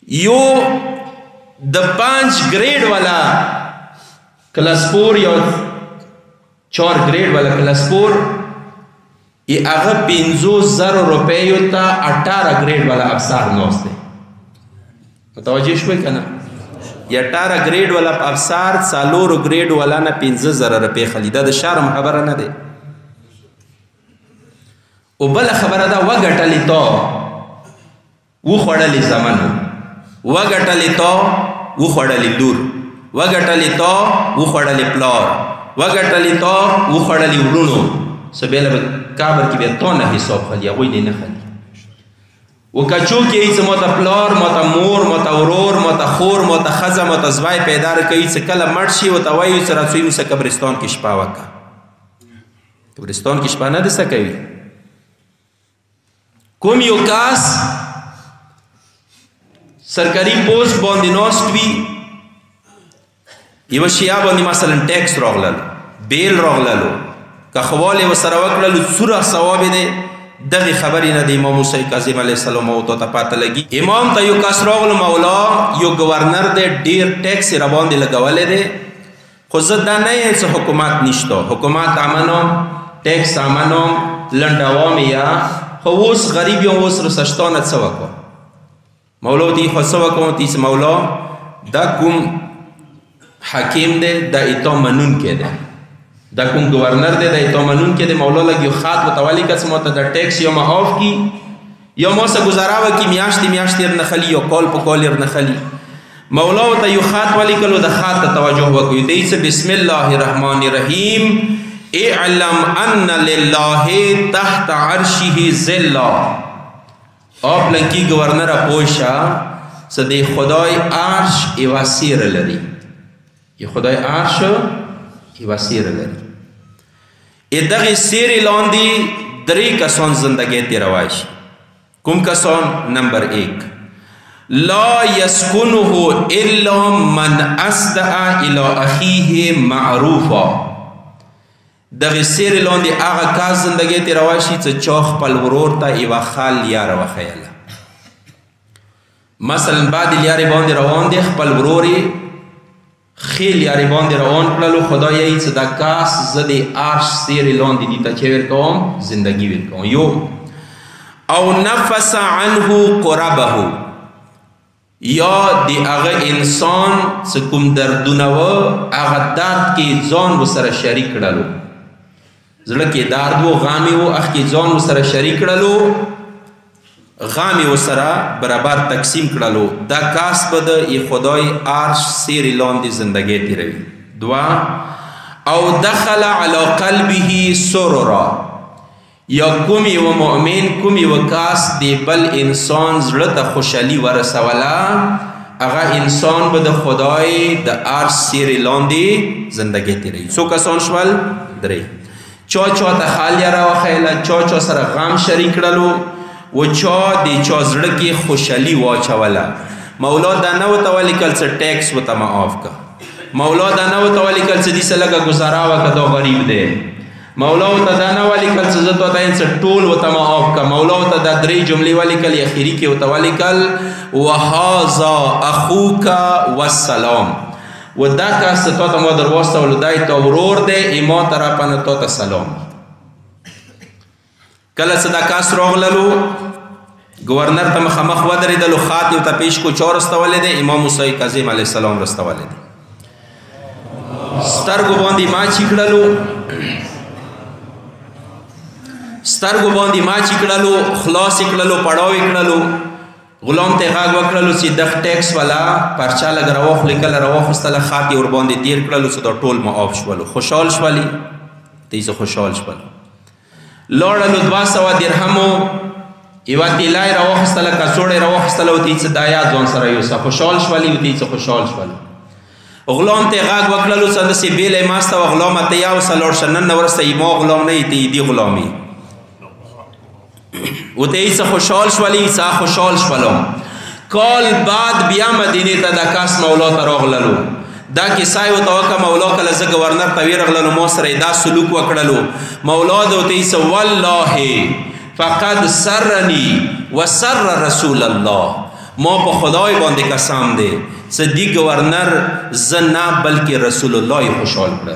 یو د 5 گریڈ والا کلاسپور یا 4 گریڈ والا کلاسپور ای اغا 50,000 روپیو تا 18 گریڈ والا افسار نوست ہے. متوجہ شوئی کنا؟ یا 18 گریڈ والا افسار 4 گریڈ والا نا 15,000 روپی خلی. دا شرم خبره نه ده. او بل خبره دا وګټلی تو وخوړلی زمنو، وګټلی تو وخوړلی لور، وګټلی تو وخوړلی پلار، وګټلی تو وخوړلی ورونو. سو بیله به کابر کې بیا تو نه حساب خلی، هغوی دې نه خلی. وکچو کې ایڅ موته پلار، موته مور، موته ورور، موته خور، موته ښځه، موته زوی پیدا کوي چې کله مړ شي ورته وایي چې راڅوی موسه قبرستان کې شپه وکړه. قبرستان کې شپه نه ده څه کوي. کوم یو کاس سرکاري پوسټ باندې ناست وي، یوه شیعه باندې مثلا ټیکس راغلل، بیل راغللو، که خواله ورسره وکړلو څوره ثواب دی. دغه خبرې نه د امام موسی کاظم علیه السلام او ته پاته لګي. امام ته یو کس راغلو، مولا یو گورنر دی، ډیر ټیکس یې راباندې لګولی دی، خو زه دا نه یم چې حکومت نشته، حکومت امنم، ټیکس امنم، لنډوام یا خو اوس غریب یم، اوس رسشتانه څه وکړم. مولا ورته خو څه وکړم؟ ورته چې مولا دا کوم حکیم دی دا ایتا منونکی دی، دا کوم گورنر دی دا ایتا منونکی دی. مولا لږ یو خط ورته ولیکه چې ماته دا ټیکس یا معاف کي یا ما څه ګزاره وکړي، میاشتې میاشتې یې رنښلي یا کال په کال یې رنښلي. مولا ورته یو خط ولیکلو، د خط ته توجه وکړئ. دی چې بسم الله الرحمن الرحیم اعلم ان لله تحت عرشه ظلا. آپ لنکی گورنر پوشا صدی خدای عرش ایوه سیر لري، ای خدای عرش ایوه سیر لري. ای دغی سیر لاندی 3 کسان زندگی تیروای شي. کوم کسان؟ نمبر 1 لا یسکنه الا من اصدع الى اخیه معروفا. دغه سیر لاندې هغه کس زندګۍ تېروای شي چې چا خپل ورور ته یوه ښه لیاره وښیله. مثلا بعد لیارې باندې روان دی، خپل ورور یې ښې لیارې باندې روان کړلو، خدای یې چې دا کس زه د عرش سیرې لاندې دي ته چې ورکوم زندګي ورکوم. یو او نفس عنه قربه، یا د هغه انسان چې کوم دردونه و هغه درد کې ځان ورسره شریک کړلو. زړه کې درد و، غامې و، اخ کې ځان ورسره شریک کړلو، غامې ورسره برابر تقسیم کړلو. دا کاس به د خدای عرش سیرې لاندې زندګۍ تېروي. 2 او دخل علی قلبه سرورا، یا کوم یو مؤمن، کوم یو کاس دی بل انسان زړه ته خوشحالي ورسوله، هغه انسان به د خدای د عرش سیرې لاندې زندګۍ تېروي. څو کسان شول؟ 3. چا ته خالیه راوښیله، چا سره غم شریک کړلو، و چا د چا زړه کې خوشحالي واچوله. مولا دا نه ورته ولیکل چې ټیکس ورته معاف که، مولا دا نه ورته ولیکل چې دې څه لږه ګزاره وکړه دا غریب دی، مولا ورته دا نه ولیکل چې زه تا ته څه ټول ورته معاف که. مولا ورته دا 3 جملې ولیکل، اخري کې ورته ولیکل وهذا اخوک والسلام. و دا کس تا ته ما در واستولو دی تا ورور دی، ما طرفنه تا ته سلام. کله چې دا کس راغللو گورنر ته مخامخ ودرېدلو، خط یې ورته پیش کو، چا رستولی دی؟ امام موسی کاظم علیه السلام رستولی دی. سترګو باندې ماچې کړلو، سترګو باندې ماچې کړلو، خلاص یې کړلو، پړاو یې کړلو. غلام ته غږ وکړلو چې دغ ټیکس والا پرچه لږ راواخلې، کله راواخیستله، خط یې ورباندې تېر کړلو چې دا ټول معاف شولو. خوشحال شولې؟ ته یې خوشحال شولو. لاړلو 200 درهمو یوه طیله یې راواخیستله، کڅوړه یې راواخیستله، ورته یې څه دا یاد ځان سره یوسه. خوشحال شولې؟ ورته یې څه خوشحال شولو. غلام ته غږ وکړلو چې همداسې بیله یې ماسته وه، غلامه ته یوسه لاړ شه، نن نه وروسته یې ما غلام نه یې، ته یې دې غلام یې. ورته یې څه خوشحال شولې؟ څه خوشحال شولم. کال بعد بیا مدینې ته دا کس مولا ته راغللو، دا کیسه یې ورته وکړه. مولا کله زه گورنر ته ورغللو، ما سره یې دا سلوک وکړلو. مولا د ورته یې څه والله فقد سرني وسر رسول الله، ما په خدای باندې قسم دی صدیق گورنر زه نه بلکې رسول الله خوشحال کړه.